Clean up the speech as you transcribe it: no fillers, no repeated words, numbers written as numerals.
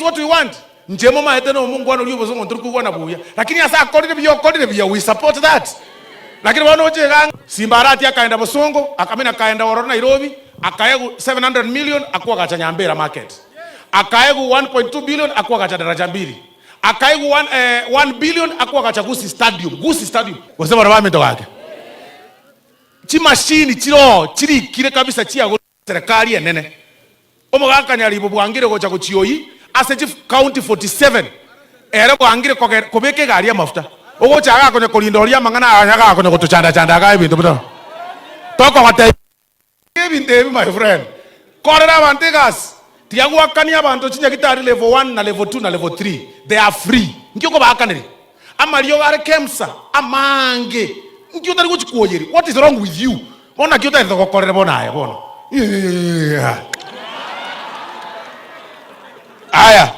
what we want. Njemo maeteno Mungu wana uliyo bozongo nturuku wana buya. Lakini asa according to we support that. Lakini wana oche gang Simba Arati akaenda Bosongo, akamina kaenda Ororo Nairobi, akaegu 700 million akuwa kacha Nyambera market. Akaegu 1.2 billion akuwa kacha daraja mbili. Akaegu 1 billion akuwa kacha Gusi Stadium. Wasema raba mento wake. Chi machine chiri kire kabisa chia go serikali enene. Omugaka nyalibo bwangire go chako chioyi as chief county 47. Ere bwangire kobeke gari ya mafuta. Ogo chaga konye kolindoria mangana anyaga konye kutuchanda ga ebintu buto. Toko wate ebintu my friend. Korera bantegas. Tiagu akani abantu chinya kitari level 1 na level 2 na level 3. They are free. Ngiko bakanere. Amario gare kemsa amange. What is wrong with you? Ona kiota ito kokorera bona bono. Aya.